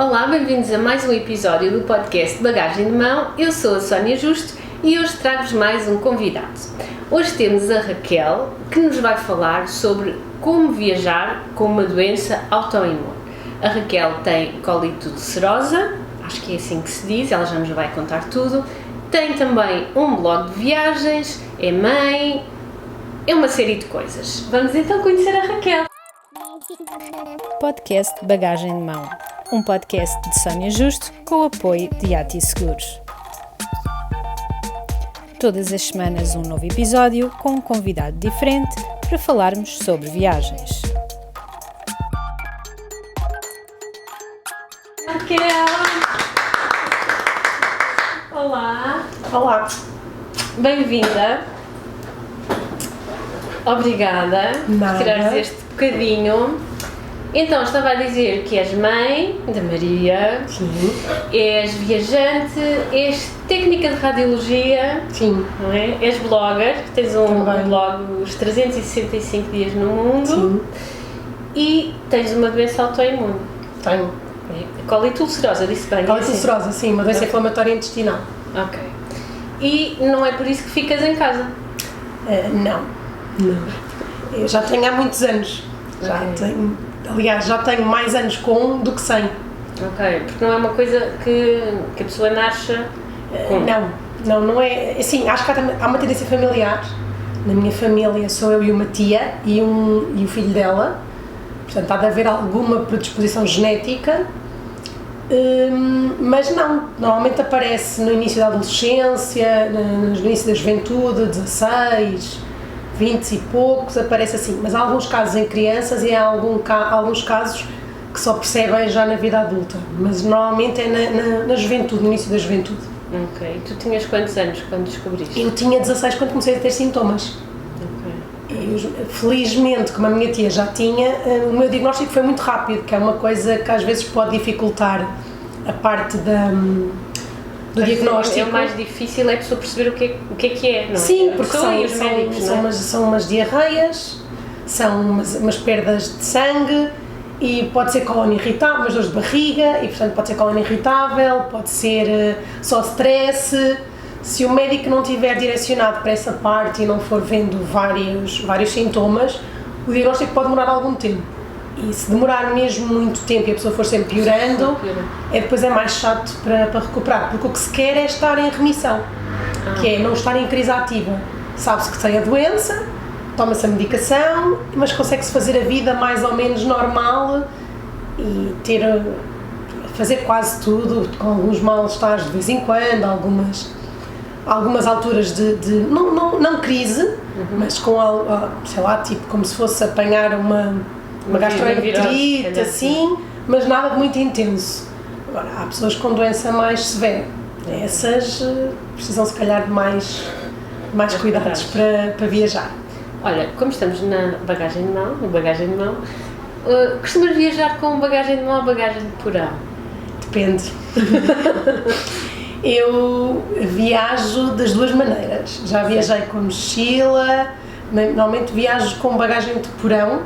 Olá, bem-vindos a mais um episódio do podcast Bagagem de Mão. Eu sou a Sónia Justo e hoje trago-vos mais um convidado. Hoje temos a Raquel, que nos vai falar sobre como viajar com uma doença autoimune. A Raquel tem colite ulcerosa, acho que é assim que se diz, ela já nos vai contar tudo. Tem também um blog de viagens, é mãe, é uma série de coisas. Vamos então conhecer a Raquel. Podcast Bagagem de Mão, um podcast de Sónia Justo com o apoio de Yati Seguros. Todas as semanas um novo episódio com um convidado diferente para falarmos sobre viagens. Raquel! Olá! Olá! Bem-vinda! Obrigada por tirares este bocadinho. Então, estava a dizer que és mãe da Maria. Sim. És viajante, és técnica de radiologia. Sim. Não é? És blogger, tens um Também. blog os 365 dias no mundo. Sim. E tens uma doença autoimune. Tenho. Colite ulcerosa, disse bem? Colite assim? ulcerosa, sim, uma doença Ok. inflamatória intestinal. Ok. E não é por isso que ficas em casa? Não. Eu já tenho há muitos anos. Já tenho mais anos com do que sem. Ok, porque não é uma coisa que a pessoa nasce com. Não é. Assim, acho que há uma tendência familiar. Na minha família sou eu e uma tia e o filho dela. Portanto, há de haver alguma predisposição genética. Mas não, normalmente aparece no início da adolescência, no início da juventude, 16, 20 e poucos, aparece assim. Mas há alguns casos em crianças e há alguns casos que só percebem já na vida adulta. Mas normalmente é na juventude, no início da juventude. Ok, tu tinhas quantos anos quando descobriste? Eu tinha 16 quando comecei a ter sintomas. Felizmente, como a minha tia já tinha, o meu diagnóstico foi muito rápido, que é uma coisa que às vezes pode dificultar a parte do diagnóstico. É o mais difícil é a pessoa perceber o que é, não é? Sim, porque os médicos, não é? são umas diarreias, são umas perdas de sangue e pode ser colon irritável, umas dores de barriga e portanto pode ser colon irritável, pode ser só stress. Se o médico não tiver direcionado para essa parte e não for vendo vários sintomas, o diagnóstico pode demorar algum tempo. E se demorar mesmo muito tempo e a pessoa for sempre piorando, depois é mais chato para recuperar, porque o que se quer é estar em remissão, que é não estar em crise ativa. Sabe-se que tem a doença, toma-se a medicação, mas consegue-se fazer a vida mais ou menos normal e fazer quase tudo, com alguns mal-estares de vez em quando, algumas alturas não crise, mas com, sei lá, tipo como se fosse apanhar uma gastroenterite, assim, mas nada de muito intenso. Agora, há pessoas com doença mais severa, essas precisam se calhar de mais cuidados para viajar. Olha, como estamos na bagagem de mão, costumas viajar com bagagem de mão ou bagagem de porão? Depende. Eu viajo das duas maneiras. Já viajei com mochila, normalmente viajo com bagagem de porão.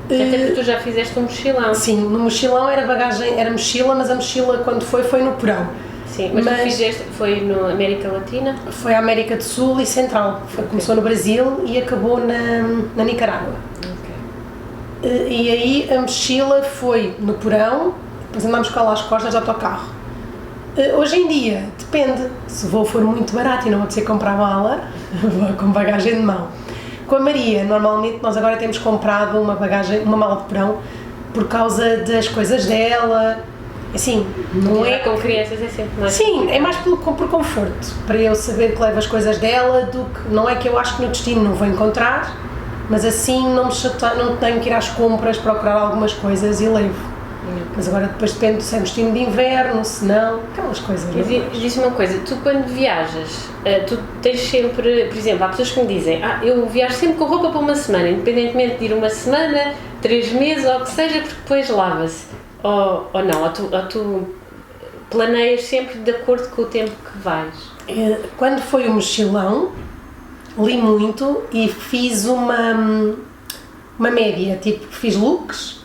Até porque tu já fizeste um mochilão. Sim, no mochilão era mochila, mas a mochila quando foi no porão. Sim, mas tu fizeste, foi na América Latina? Foi a América do Sul e Central. Começou no Brasil e acabou na Nicarágua. E aí a mochila foi no porão, depois andámos com ela às costas de autocarro. Hoje em dia, depende, se o voo for muito barato e não vou ter que comprar mala, vou com bagagem de mão. Com a Maria, normalmente nós agora temos comprado uma mala de porão por causa das coisas dela, assim, não é... Com crianças é sempre mais... Sim, é mais por conforto, para eu saber que levo as coisas dela, do que, não é que eu acho que no destino não vou encontrar, mas assim não tenho que ir às compras, procurar algumas coisas e levo. Mas agora depois depende se é destino de inverno, se não, aquelas coisas. Diz-me uma coisa, tu quando viajas, tu tens sempre, por exemplo, há pessoas que me dizem, eu viajo sempre com roupa para uma semana, independentemente de ir uma semana, 3 meses ou o que seja, porque depois lava-se. Ou não, ou tu planeias sempre de acordo com o tempo que vais? Quando foi o mochilão, li muito e fiz uma média, tipo, fiz looks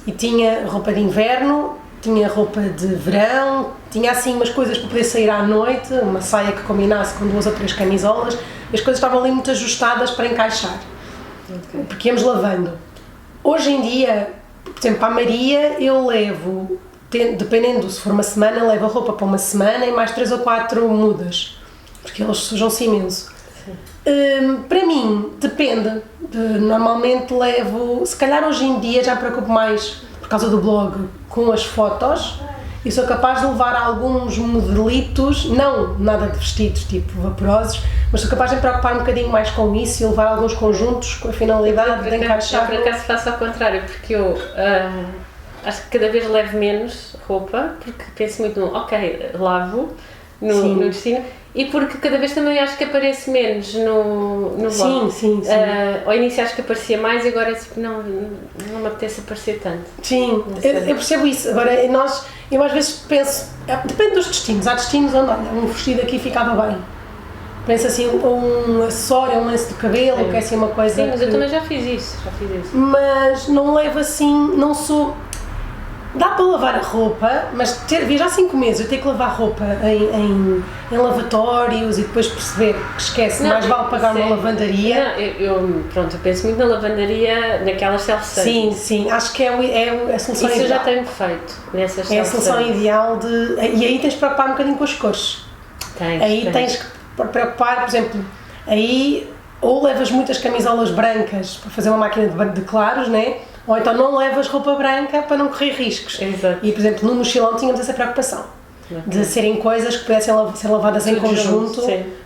e tinha roupa de inverno, tinha roupa de verão, tinha assim umas coisas para poder sair à noite, uma saia que combinasse com 2 ou 3 camisolas, e as coisas estavam ali muito ajustadas para encaixar, porque íamos lavando. Hoje em dia, por exemplo, para a Maria eu levo, dependendo se for uma semana, levo a roupa para uma semana e mais 3 ou 4 mudas, porque eles sujam-se imenso. Para mim, depende. Normalmente levo, se calhar hoje em dia já me preocupo mais, por causa do blog, com as fotos, e sou capaz de levar alguns modelitos, não nada de vestidos tipo vaporosos, mas sou capaz de me preocupar um bocadinho mais com isso e levar alguns conjuntos com a finalidade de encaixar. Eu por acaso faço ao contrário, porque eu acho que cada vez levo menos roupa, porque penso muito no lavo no destino, e porque cada vez também acho que aparece menos no blog. Sim. Ao início acho que aparecia mais e agora tipo, não me apetece aparecer tanto. Sim, eu percebo isso. Agora, eu às vezes penso, depende dos destinos. Há destinos onde, olha, um vestido aqui ficava bem. Penso assim, um acessório, um lenço de cabelo, que é assim uma coisa. Sim, mas eu também já fiz isso. Mas não levo assim, não sou. Dá para lavar a roupa, mas viajar 5 meses, eu ter que lavar roupa em lavatórios e depois perceber que esquece, mais vale pagar uma lavandaria. Não, eu penso muito na lavandaria, naquelas self-service. Sim, acho que é a solução isso ideal. Eu já tenho feito nessas self-service. É a solução ideal e aí tens de preocupar um bocadinho com as cores. Tens que preocupar, por exemplo, aí ou levas muitas camisolas brancas para fazer uma máquina de claros, né? Ou então não levas roupa branca para não correr riscos. Exato. E, por exemplo, no mochilão tínhamos essa preocupação de serem coisas que pudessem ser lavadas em conjunto,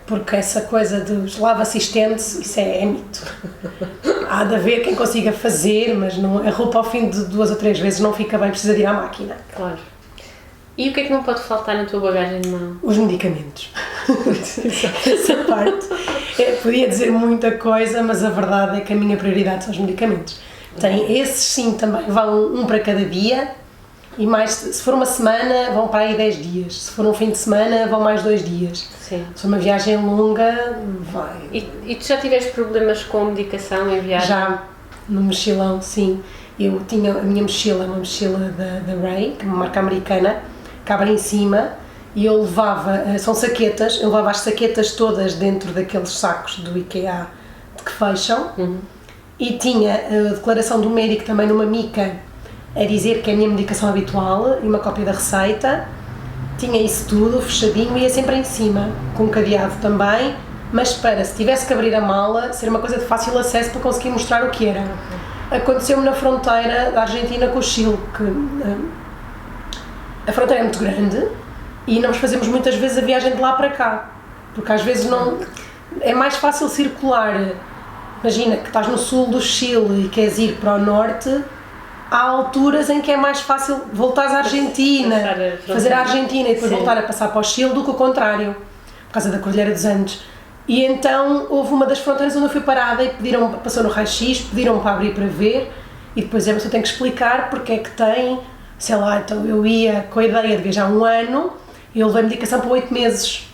porque essa coisa dos lava-assistentes, isso é mito. Há de haver quem consiga fazer, mas não, a roupa ao fim de 2 ou 3 vezes não fica bem, precisa de ir à máquina. Claro. E o que é que não pode faltar na tua bagagem de mão? Os medicamentos. Essa parte. Podia dizer muita coisa, mas a verdade é que a minha prioridade são os medicamentos. Esses sim também vão um para cada dia e mais, se for uma semana vão para aí 10 dias, se for um fim de semana vão mais 2 dias. Sim. Se for uma viagem longa, vai. E tu já tiveste problemas com medicação em viagem? Já, no mochilão, sim. Eu tinha a minha mochila, uma mochila da Ray, que é uma marca americana, que abre em cima, e eu levava, são saquetas, eu levava as saquetas todas dentro daqueles sacos do IKEA que fecham. E tinha a declaração do médico também numa mica a dizer que é a minha medicação habitual e uma cópia da receita. Tinha isso tudo fechadinho e ia sempre em cima, com um cadeado também, mas para, se tivesse que abrir a mala, ser uma coisa de fácil acesso para conseguir mostrar o que era. Aconteceu-me na fronteira da Argentina com o Chile, que a fronteira é muito grande e nós fazemos muitas vezes a viagem de lá para cá, porque às vezes não é mais fácil circular. Imagina que estás no sul do Chile e queres ir para o norte, há alturas em que é mais fácil voltar à Argentina, fazer a Argentina e depois voltar a passar para o Chile do que o contrário, por causa da Cordilheira dos Andes. E então houve uma das fronteiras onde eu fui parada e passou no raio-x, pediram para abrir para ver e depois a pessoa tem que explicar porque é que tem, sei lá, então eu ia com a ideia de viajar 1 ano e eu levei medicação para 8 meses.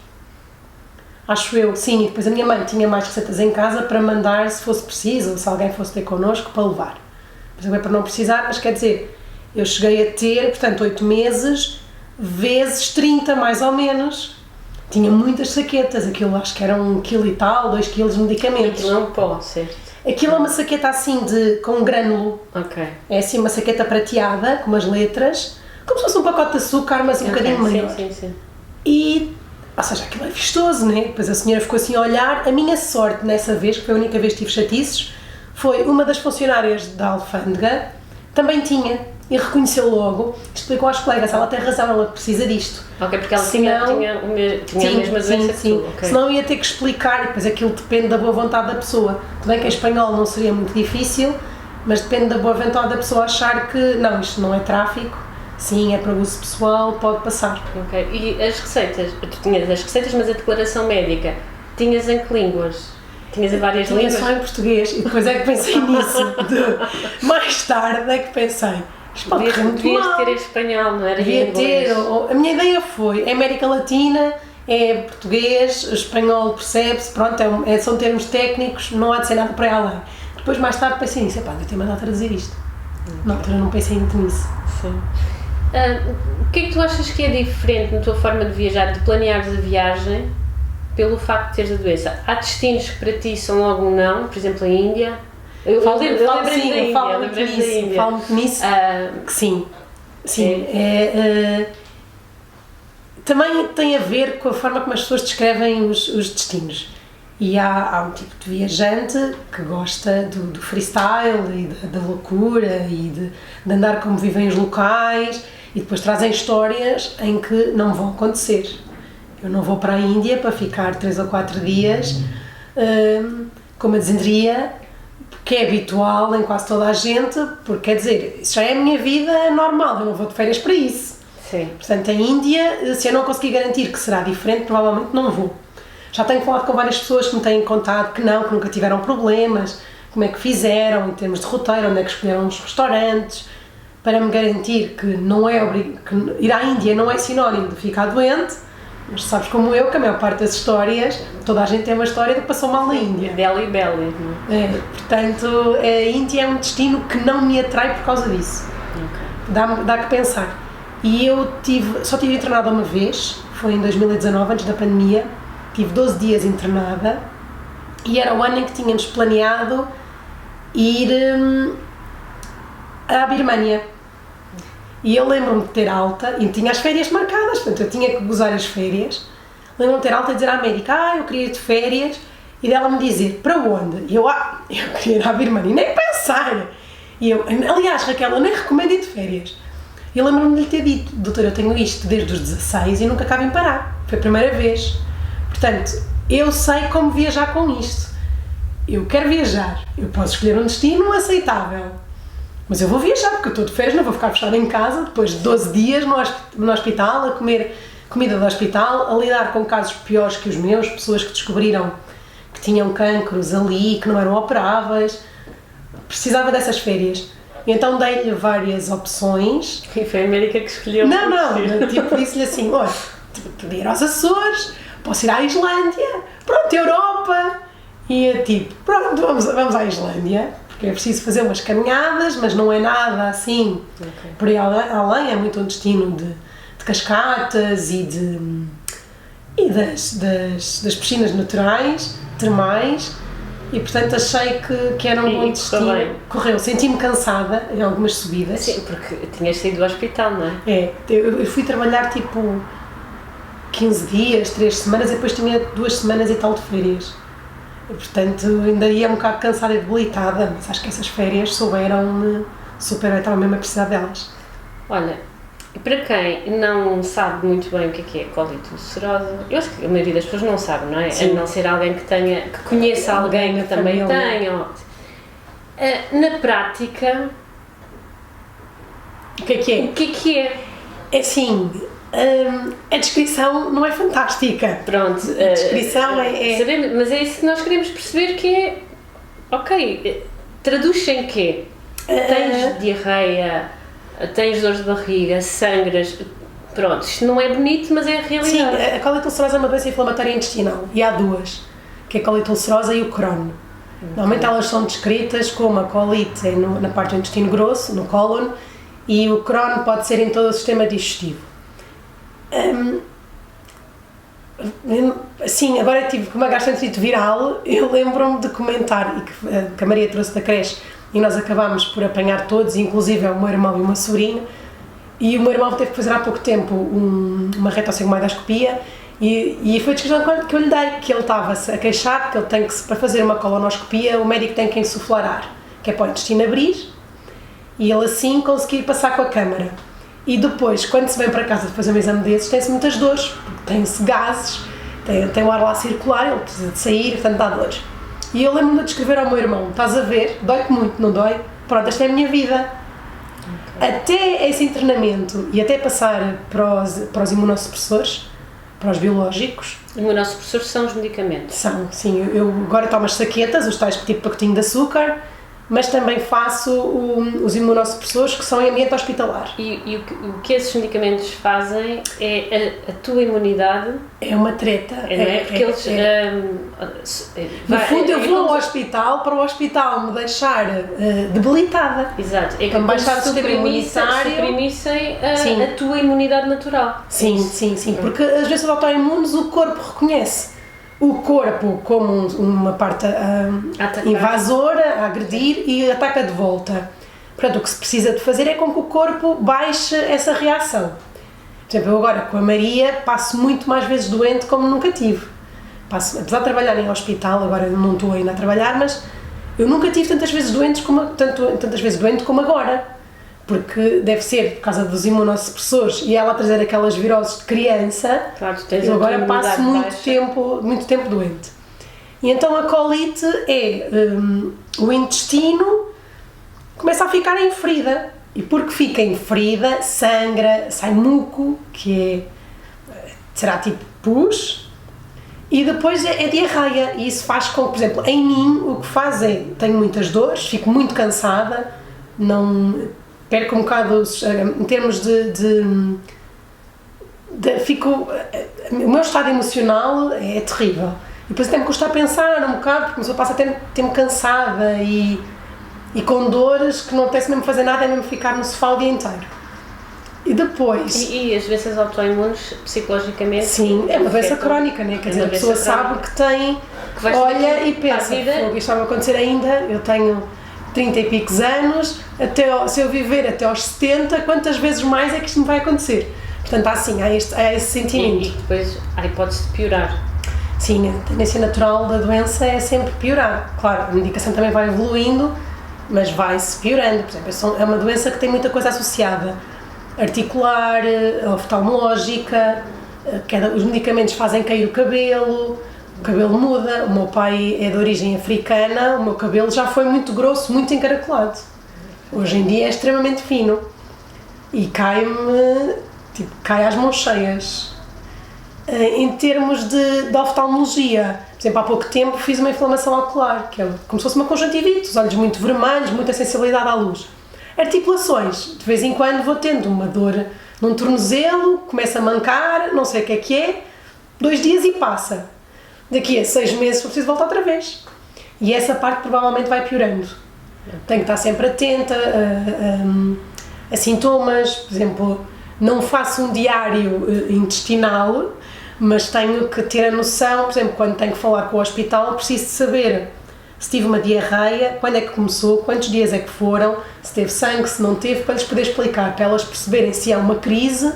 Acho eu, sim, e depois a minha mãe tinha mais receitas em casa para mandar se fosse preciso, ou se alguém fosse ter connosco, para levar. Mas é para não precisar, mas quer dizer, eu cheguei a ter, portanto, 8 meses vezes 30 mais ou menos. Tinha muitas saquetas, aquilo acho que era 1 kg e tal, 2 kg de medicamentos. Aquilo é um pó, certo? Aquilo é uma saqueta assim com um grânulo. É assim uma saqueta prateada, com umas letras, como se fosse um pacote de açúcar, mas um bocadinho maior. Sim. E ou seja, aquilo é vistoso, né? Depois a senhora ficou assim a olhar. A minha sorte nessa vez, que foi a única vez que tive chatices, foi uma das funcionárias da alfândega, também tinha, e reconheceu logo, explicou às colegas, ela tem razão, ela precisa disto. Ok, porque ela tinha a mesma doença que tu. Okay. Senão ia ter que explicar, e depois aquilo depende da boa vontade da pessoa. Tudo bem que em espanhol não seria muito difícil, mas depende da boa vontade da pessoa achar que, não, isto não é tráfico, sim, é para uso pessoal, pode passar. Ok, e as receitas? Tu tinhas as receitas, mas a declaração médica, tinhas em que línguas? Tinhas em várias línguas? Tinha só em português, e depois é que pensei nisso. Mais tarde é que pensei, isto pode correr muito mal. Devias ter em espanhol, não era? Devia ter, a minha ideia foi, é América Latina, é português, espanhol percebe-se, pronto, são termos técnicos, não há de ser nada para além. Depois mais tarde pensei nisso, devia ter mandado a traduzir isto. Na altura não pensei muito nisso. Sim. O que é que tu achas que é diferente na tua forma de viajar, de planeares a viagem, pelo facto de teres a doença? Há destinos que para ti são logo um não, por exemplo a Índia? Eu falo muito nisso, que sim. Também tem a ver com a forma como as pessoas descrevem os destinos. E há um tipo de viajante que gosta do freestyle e da loucura e de andar como vivem os locais, e depois trazem histórias em que não vão acontecer. Eu não vou para a Índia para ficar 3 ou 4 dias com uma desenteria, que é habitual em quase toda a gente, porque quer dizer, isso já é a minha vida normal, eu não vou de férias para isso. Sim. Portanto, a Índia, se eu não conseguir garantir que será diferente, provavelmente não vou. Já tenho falado com várias pessoas que me têm contado que nunca tiveram problemas, como é que fizeram em termos de roteiro, onde é que escolheram os restaurantes, para me garantir que não é que ir à Índia não é sinónimo de ficar doente, mas sabes como eu, que a maior parte das histórias, toda a gente tem uma história de que passou mal na Índia. Delhi Belly. Portanto, a Índia é um destino que não me atrai por causa disso. Okay. Dá que pensar. E eu só tive internada uma vez, foi em 2019, antes da pandemia, tive 12 dias internada, e era o ano em que tínhamos planeado ir à Birmânia. E eu lembro-me de ter alta, e tinha as férias marcadas, portanto eu tinha que gozar as férias. Lembro-me de ter alta e dizer à médica, eu queria ir de férias, e dela me dizer, para onde? E eu queria ir à Birmânia, e nem pensar! E eu, aliás, Raquel, eu nem recomendo ir de férias. E eu lembro-me de lhe ter dito, doutor, eu tenho isto desde os 16 e nunca acabo em parar, foi a primeira vez. Portanto, eu sei como viajar com isto. Eu quero viajar, eu posso escolher um destino aceitável, mas eu vou viajar porque eu estou de férias, não vou ficar fechada em casa depois de 12 dias no hospital, a comer comida do hospital, a lidar com casos piores que os meus, pessoas que descobriram que tinham cancros ali, que não eram operáveis. Precisava dessas férias. E então dei-lhe várias opções. E foi a América que escolheu. Não, tipo, disse-lhe assim, olha, podia ir aos Açores, posso ir à Islândia, pronto, Europa. E eu tipo, pronto, vamos à Islândia, porque é preciso fazer umas caminhadas, mas não é nada assim, por aí além, é muito um destino de cascatas e das piscinas naturais, termais, e portanto achei que era um bom destino. Correu, senti-me cansada em algumas subidas. Sim, porque tinhas saído do hospital, não é? Eu fui trabalhar tipo 15 dias, 3 semanas, e depois tinha 2 semanas e tal de férias. E, portanto, ainda ia um bocado cansada e debilitada, mas acho que essas férias souberam-me super, eu estava mesmo a precisar delas. Olha, para quem não sabe muito bem o que é colite ulcerosa, eu acho que a maioria das pessoas não sabe, não é? Sim. A não ser alguém que conheça alguém que também tenha. Na prática, o que é que é? O que é? É assim, a descrição não é fantástica. Pronto, a descrição sabemos, mas é isso que nós queremos perceber, que é, ok, traduz em quê? Tens diarreia, tens dores de barriga, sangras, pronto, isto não é bonito, mas é a realidade. Sim, a colite ulcerosa é uma doença inflamatória intestinal, e há duas, que é a colite ulcerosa e o Crohn. Normalmente elas são descritas como a colite na parte do intestino grosso, no cólon, e o Crohn pode ser em todo o sistema digestivo. Assim, agora tive uma gastroenterite viral, eu lembro-me de comentar, e que a Maria trouxe da creche, e nós acabámos por apanhar todos, inclusive o meu irmão e o meu sobrinho, e o meu irmão teve que fazer há pouco tempo uma retossigmoidoscopia, e foi a descrição que eu lhe dei, que ele estava-se a queixar, que ele tem que, para fazer uma colonoscopia, o médico tem que insuflar ar, que é para o intestino abrir, e ele assim conseguir passar com a câmara. E depois, quando se vem para casa de fazer um exame desses, tem-se muitas dores, porque tem-se gases, tem o ar lá circular, ele precisa de sair, portanto dá dores. E eu lembro-me de descrever ao meu irmão, estás a ver, dói-te muito, não dói? Pronto, esta é a minha vida. Okay. Até esse internamento e até passar para os imunossupressores, para os biológicos. Imunossupressores são os medicamentos? São, sim. Eu agora tomo as saquetas, os tais tipo pacotinho de açúcar, mas também faço os imunossupressores que são em ambiente hospitalar. E o que esses medicamentos fazem é a tua imunidade. É uma treta. Não é? Porque eles. No fundo, eu vou ao hospital para o hospital me deixar debilitada. Exato. É para me baixar o sistema imunitário. Suprimissem a tua imunidade natural. Sim, sim, sim. Porque as doenças autoimunes o corpo reconhece o corpo como uma parte invasora, a agredir e ataca de volta. Portanto, o que se precisa de fazer é com que o corpo baixe essa reação. Por exemplo, eu agora com a Maria passo muito mais vezes doente como nunca tive. Apesar de trabalhar em hospital, agora não estou ainda a trabalhar, mas eu nunca tive tantas vezes doente como agora. Porque deve ser por causa dos imunossupressores e ela trazer aquelas viroses de criança, claro, tens eu agora passo muito tempo doente. E então a colite é o intestino começa a ficar em ferida, e porque fica em ferida, sangra, sai muco, que será tipo pus, e depois é diarreia, e isso faz com que, por exemplo, em mim o que faz é, tenho muitas dores, fico muito cansada, não... perco um bocado em termos o meu estado emocional é terrível e depois até me custa a pensar um bocado porque a pessoa passa a ter-me cansada e com dores que não apetece mesmo fazer nada, é mesmo ficar no sofá o dia inteiro. E depois... E as doenças autoimunes, psicologicamente... Sim, é uma doença crónica, né? Quer dizer, a pessoa sabe que tem, olha e pensa, isto vai acontecer ainda, eu tenho 30 e picos anos, se eu viver até aos 70, quantas vezes mais é que isto me vai acontecer? Portanto, há esse sentimento. E depois há hipótese de piorar. Sim, a tendência natural da doença é sempre piorar. Claro, a medicação também vai evoluindo, mas vai-se piorando. Por exemplo, é uma doença que tem muita coisa associada. Articular, oftalmológica, os medicamentos fazem cair o cabelo muda. O meu pai é de origem africana, o meu cabelo já foi muito grosso, muito encaracolado. Hoje em dia é extremamente fino e cai às mãos cheias. Em termos de oftalmologia, por exemplo, há pouco tempo fiz uma inflamação ocular, que é como se fosse uma conjuntivite, os olhos muito vermelhos, muita sensibilidade à luz. Articulações, de vez em quando vou tendo uma dor num tornozelo, começo a mancar, não sei o que é, 2 dias e passa. Daqui a 6 meses eu preciso voltar outra vez. E essa parte provavelmente vai piorando. Tenho que estar sempre atenta a sintomas, por exemplo, não faço um diário intestinal, mas tenho que ter a noção, por exemplo, quando tenho que falar com o hospital, preciso de saber se tive uma diarreia, quando é que começou, quantos dias é que foram, se teve sangue, se não teve, para lhes poder explicar, para elas perceberem se há uma crise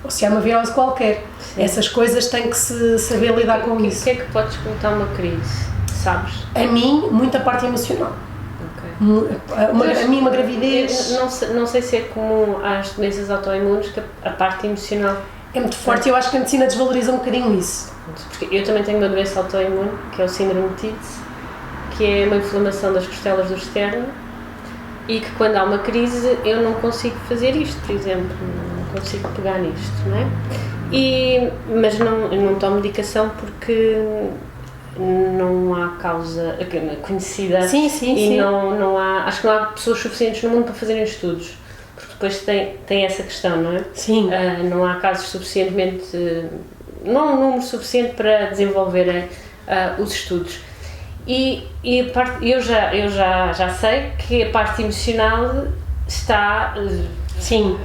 ou se há uma virose qualquer. Sim. Essas coisas têm que se saber lidar com isso. O que é que podes contar uma crise, sabes? A mim, muita parte emocional. A mim, uma gravidez... Não sei se é comum às doenças autoimunes que a parte emocional... É muito forte, eu acho que a medicina desvaloriza um bocadinho isso. Porque eu também tenho uma doença autoimune, que é o síndrome de Tietze, que é uma inflamação das costelas do externo, e que quando há uma crise eu não consigo fazer isto, por exemplo, não consigo pegar nisto, não é? Mas não tomo medicação porque não há causa conhecida. Sim. Não há, acho que não há pessoas suficientes no mundo para fazerem estudos, porque depois tem essa questão, não é? Sim. Não há casos suficientemente, não há um número suficiente para desenvolverem os estudos. E a parte, eu já sei que a parte emocional está... Sim.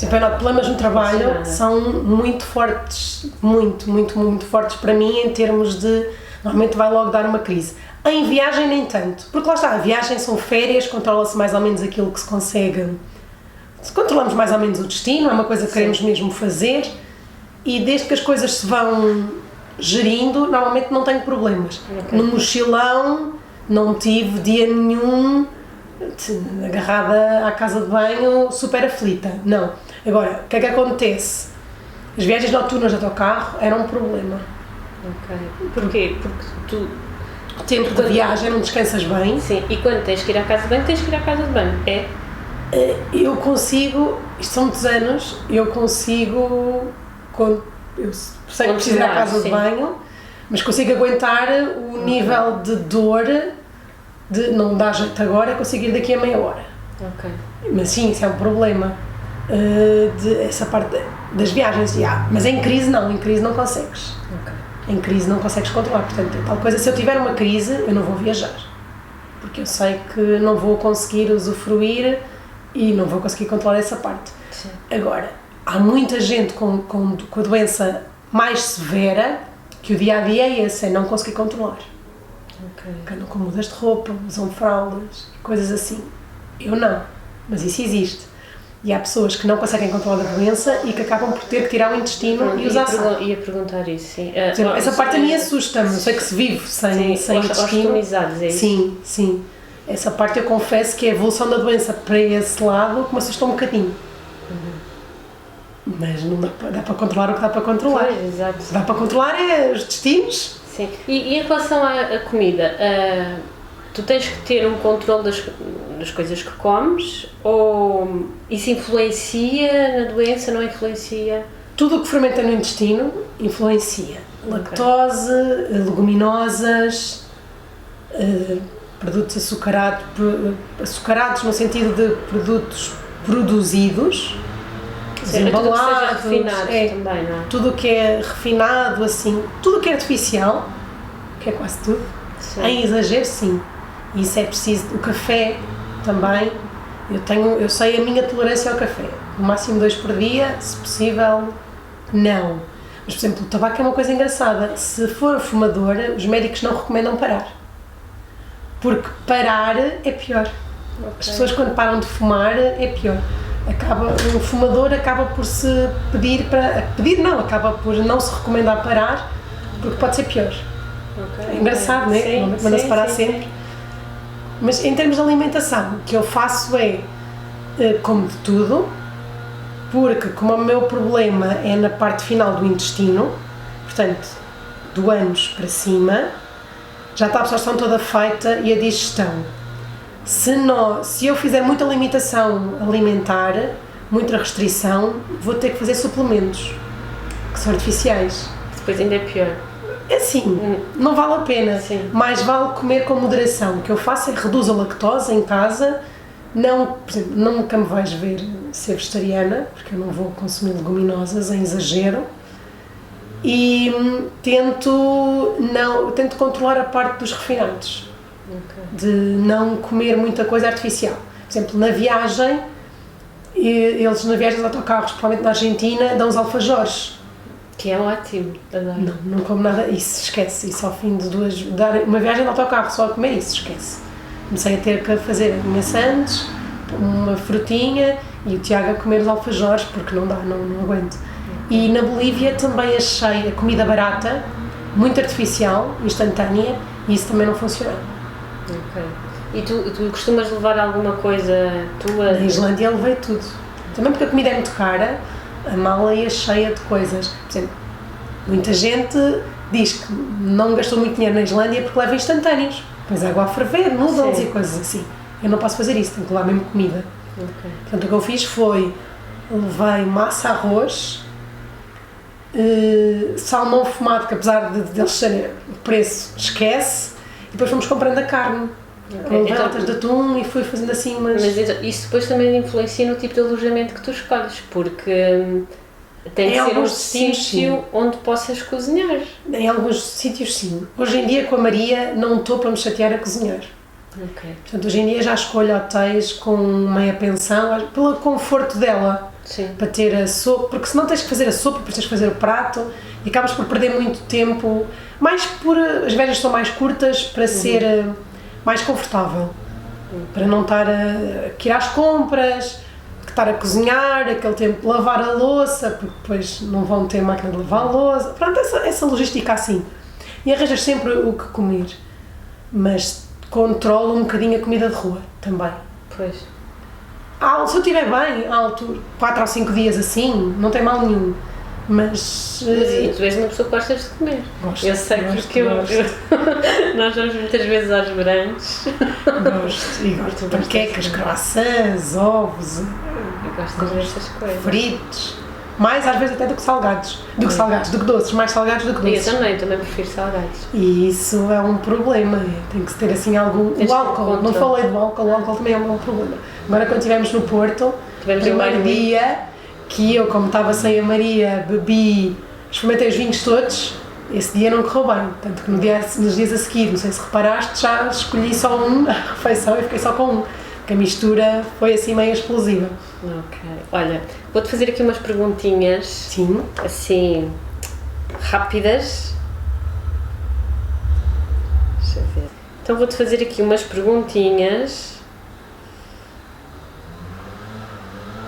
Problemas no trabalho são muito fortes, muito fortes para mim em termos de... Normalmente vai logo dar uma crise. Em viagem nem tanto, porque lá está, a viagem são férias, controla-se mais ou menos aquilo que se consegue. Controlamos mais ou menos o destino, é uma coisa que queremos mesmo fazer, e desde que as coisas se vão gerindo, normalmente não tenho problemas. Okay. No mochilão não tive dia nenhum agarrada à casa de banho super aflita, não. Agora, o que é que acontece? As viagens noturnas do teu carro eram um problema. Ok. Porquê? Porque tu... O tempo de viagem não descansas bem. Sim, e quando tens que ir à casa de banho, tens que ir à casa de banho, é? Eu consigo, isto são muitos anos, eu consigo, quando eu sei que preciso ir à casa de banho, mas consigo aguentar o nível de dor de não dá jeito agora, consigo ir daqui a meia hora. Ok. Mas sim, isso é um problema. Essa parte das viagens, mas em crise não consegues. Ok. Em crise não consegues controlar, portanto, é tal coisa, se eu tiver uma crise, eu não vou viajar, porque eu sei que não vou conseguir usufruir e não vou conseguir controlar essa parte. Sim. Agora, há muita gente com a doença mais severa que o dia-a-dia é esse, é não conseguir controlar. Ok. Que andam com mudas de roupa, usam fraldas, coisas assim. Eu não, mas isso existe. E há pessoas que não conseguem controlar a doença e que acabam por ter que tirar o intestino e usar sal. Ia perguntar isso, sim. Essa parte a mim assusta-me, eu sei que se vive sem intestino. Ostomizados, é isso? Sim. Essa parte eu confesso que a evolução da doença para esse lado que me assustou um bocadinho. Mas não dá para controlar o que dá para controlar. Pois, exato. O que dá para controlar é os destinos. Sim. E em relação à comida, tu tens que ter um controle das coisas que comes, ou isso influencia na doença, não influencia? Tudo o que fermenta no intestino influencia. Lactose, leguminosas, produtos açucarados no sentido de produtos produzidos, embalados, tudo que seja refinado também, não é? Tudo o que é refinado, assim, tudo o que é artificial, que é quase tudo, Sim. em exagero, sim. Isso é preciso. O café também, eu sei a minha tolerância ao café, no máximo 2 por dia, se possível, não. Mas, por exemplo, o tabaco é uma coisa engraçada, se for fumador, os médicos não recomendam parar, porque parar é pior. Okay. As pessoas quando param de fumar é pior. O fumador acaba por se acaba por não se recomendar parar, porque pode ser pior. Okay. É engraçado, não é? Manda-se parar sempre. Sim. Mas em termos de alimentação, o que eu faço é como de tudo, porque como o meu problema é na parte final do intestino, portanto, do ânus para cima, já está a absorção toda feita e a digestão. Se eu fizer muita limitação alimentar, muita restrição, vou ter que fazer suplementos, que são artificiais. Depois ainda é pior. É assim, não vale a pena. Sim. Mais vale comer com moderação. O que eu faço é reduz a lactose em casa. Não, por exemplo, nunca me vais ver ser vegetariana, porque eu não vou consumir leguminosas em exagero. E tento controlar a parte dos refinados. Okay. De não comer muita coisa artificial. Por exemplo, na viagem, eles na viagem de autocarros, provavelmente na Argentina, dão os alfajores. Que é ótimo, adoro. Não como nada, isso esquece, isso ao fim de uma viagem de autocarro só a comer isso, esquece. Comecei a ter que fazer a minha sandes, uma frutinha e o Tiago a comer os alfajores, porque não dá, não aguento. E na Bolívia também achei a comida barata, muito artificial, instantânea, e isso também não funciona. Ok. E tu costumas levar alguma coisa tua? Na Islândia eu levei tudo. Também porque a comida é muito cara, a mala ia cheia de coisas. Por exemplo, muita gente diz que não gastou muito dinheiro na Islândia porque leva instantâneos. Pões água a ferver, noodles Sim. e coisas assim. Eu não posso fazer isso, tenho que levar mesmo comida. Okay. Portanto, o que eu fiz foi, levei massa, arroz, salmão fumado, que apesar de eles serem o preço, esquece, e depois fomos comprando a carne. Okay. Latas de atum e fui fazendo assim umas... Mas isso depois também influencia no tipo de alojamento que tu escolhes, porque tem que ser um sítio onde possas cozinhar. Em alguns sítios sim. Hoje em dia com a Maria não estou para me chatear a cozinhar. Okay. Portanto, hoje em dia já escolho hotéis com meia pensão, pelo conforto dela. Sim. Para ter a sopa, porque senão tens que fazer a sopa, depois tens que fazer o prato e acabas por perder muito tempo, as viagens são mais curtas para ser mais confortável, para não estar a ir às compras, estar a cozinhar, aquele tempo de lavar a louça, porque depois não vão ter máquina de lavar a louça, pronto, essa logística assim. E arranjas sempre o que comer, mas controlo um bocadinho a comida de rua também. Pois. Se eu estiver bem, 4 ou 5 dias assim, não tem mal nenhum. Mas e tu és uma pessoa que gostas de comer. Gosto. Eu sei porque nós vamos muitas vezes aos brunches. Gosto de panquecas, croissants, ovos. Eu gosto de ver essas coisas. Fritos. Mais às vezes até do que salgados. Do que doces, mais salgados do que doces. Eu também prefiro salgados. E isso é um problema, tem que se ter assim algum... O álcool, não falei do álcool, o álcool também é um problema. Agora quando estivemos no Porto, primeiro dia, que eu, como estava sem a Maria, bebi, experimentei os vinhos todos, esse dia não correu bem, tanto que nos dias a seguir, não sei se reparaste, já escolhi só uma refeição e fiquei só com um, porque a mistura foi assim meio explosiva. Ok, olha, vou-te fazer aqui umas perguntinhas, Sim. assim, rápidas. Deixa eu ver. Então vou-te fazer aqui umas perguntinhas.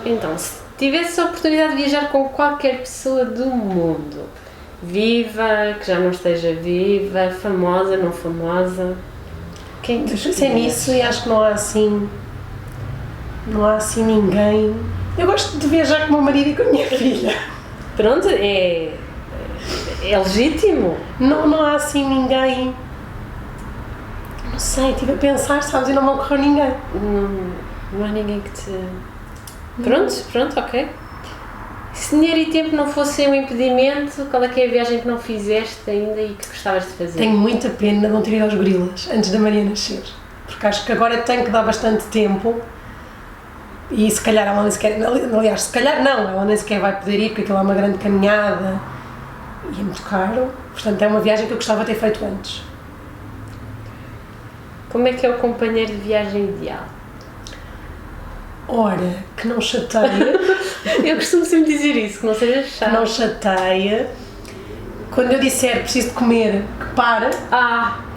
Então, se tivesse a oportunidade de viajar com qualquer pessoa do mundo, viva, que já não esteja viva, famosa, não famosa, quem tu Pensei nisso e acho que não há assim ninguém. Eu gosto de viajar com o meu marido e com a minha filha. Pronto, é legítimo. Não há assim ninguém. Não sei, estive a pensar, sabes, e não me ocorreu ninguém. Não há ninguém que te... Pronto, ok. Se dinheiro e tempo não fossem um impedimento, qual é que é a viagem que não fizeste ainda e que gostavas de fazer? Tenho muita pena de não ter ido aos gorilas antes da Maria nascer, porque acho que agora tenho que dar bastante tempo e se calhar ela nem sequer, aliás, se calhar não, ela nem sequer vai poder ir porque aquilo é uma grande caminhada e é muito caro, portanto é uma viagem que eu gostava de ter feito antes. Como é que é o companheiro de viagem ideal? Ora, que não chateia, Eu costumo sempre dizer isso, que não seja que chato. não chateia, quando eu disser preciso de comer, que para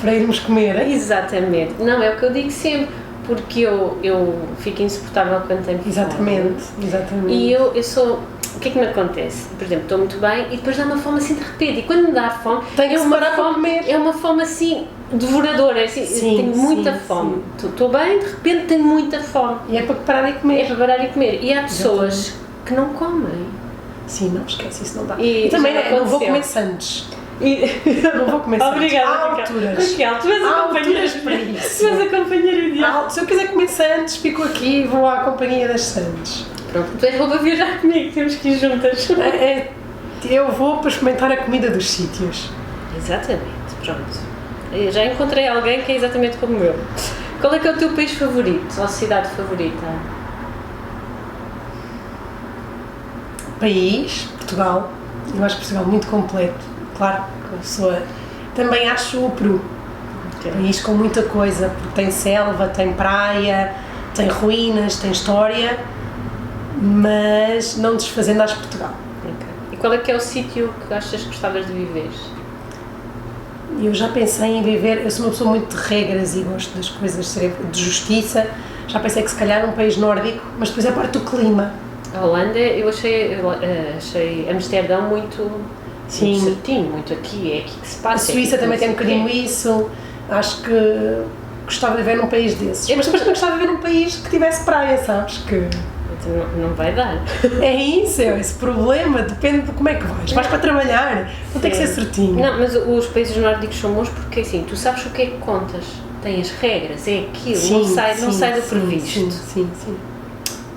para irmos comer. Exatamente. Não, é o que eu digo sempre, porque eu fico insuportável quando tenho fome. Exatamente. E eu sou... O que é que me acontece? Por exemplo, estou muito bem e depois dá-me fome assim de repente. E quando me dá fome, Tenho que uma parar para fome, comer. é uma fome assim, devoradora. É assim, Sim, tenho muita sim, fome. Estou bem, de repente tenho muita fome. E é para parar e comer. É para parar e comer. E há pessoas que não comem. Sim, não, esquece, isso não dá. E também já não vou aconteceu. comer sandes. E... Não vou comer sandes. Obrigada, Há Raquel. alturas. Raquel, tu és a Há companheira. alturas para isso. Tu és a companheira ideal. Se eu quiser comer sandes, fico aqui e vou à companhia das sandes. Pronto, tu és boa para viajar comigo, temos que ir juntas. Eu vou para experimentar a comida dos sítios. Exatamente, pronto. Eu já encontrei alguém que é exatamente como eu. Qual é que é o teu país favorito ou cidade favorita? País, Portugal. Eu acho Portugal muito completo. Claro que a pessoa... Também acho o Peru. País com muita coisa, porque tem selva, tem praia, tem ruínas, tem história, mas não desfazendo acho Portugal. Okay. E qual é que é o sítio que achas que gostavas de viver? Eu já pensei em viver, eu sou uma pessoa muito de regras e gosto das coisas de justiça, já pensei que se calhar um país nórdico, mas depois é parte do clima. A Holanda, eu achei Amsterdão muito certinho, muito aqui, é aqui que se passa. A Suíça também tem um bocadinho isso, acho que gostava de viver num país desses, mas depois também gostava de viver num país que tivesse praia, sabes, que... Não vai dar. É isso, é esse problema, depende de como é que vais. Vais para trabalhar, não tem que ser certinho. Não, mas os países nórdicos são bons porque assim, tu sabes o que é que contas, tem as regras, é aquilo, não sai do previsto. Sim.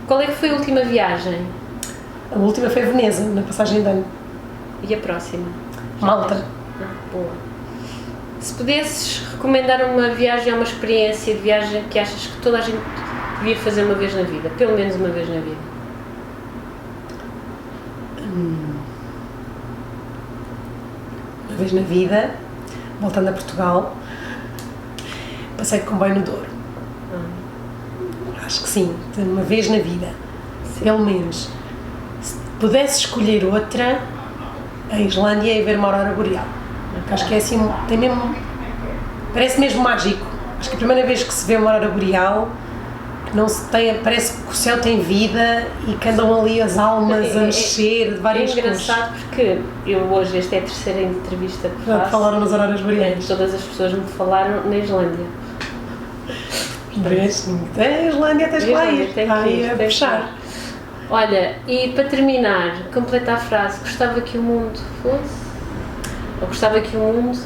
Qual é que foi a última viagem? A última foi Veneza, na passagem de ano. E a próxima? Malta. Boa. Se pudesses recomendar uma viagem ou uma experiência de viagem que achas que toda a gente devia fazer uma vez na vida, pelo menos uma vez na vida? Uma vez na vida, voltando a Portugal, passei de comboio no Douro. Acho que sim, uma vez na vida, pelo menos. Se pudesse escolher outra, a Islândia e ver uma aurora boreal. Acho que é assim, tem mesmo, parece mesmo mágico. Acho que a primeira vez que se vê uma aurora boreal, não se tem, parece que o céu tem vida e que andam ali as almas a mexer de várias cores. É engraçado porque eu hoje, esta é a terceira entrevista que faço. Falaram nas auroras boreais. Todas as pessoas me falaram na Islândia. A Islândia tens que lá ir, a puxar. Olha, e para terminar, completa a frase, gostava que o mundo fosse? Ou gostava que o mundo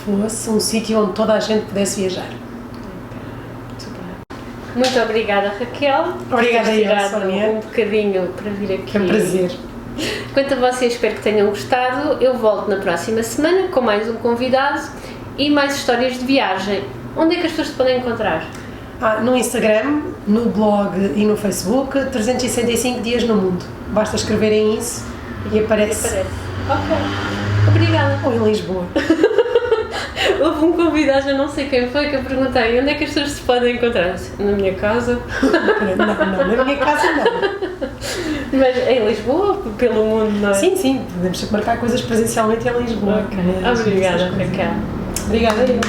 fosse um sítio onde toda a gente pudesse viajar. Muito bem. Muito obrigada, Raquel. Obrigada por teres eu, tirado Sónia. um bocadinho para vir aqui. É um prazer. Quanto a vocês, espero que tenham gostado. Eu volto na próxima semana com mais um convidado e mais histórias de viagem. Onde é que as pessoas te podem encontrar? No Instagram, no blog e no Facebook, 365 dias no mundo. Basta escreverem isso e aparece. Ok. Obrigada. Ou em Lisboa. Houve um convidado, eu não sei quem foi, que eu perguntei onde é que as pessoas se podem encontrar. Na minha casa. Não, na minha casa não. Mas em Lisboa, pelo mundo, não é? Sim, podemos marcar coisas presencialmente em Lisboa. Ok. Obrigada, Raquel. Obrigada eu.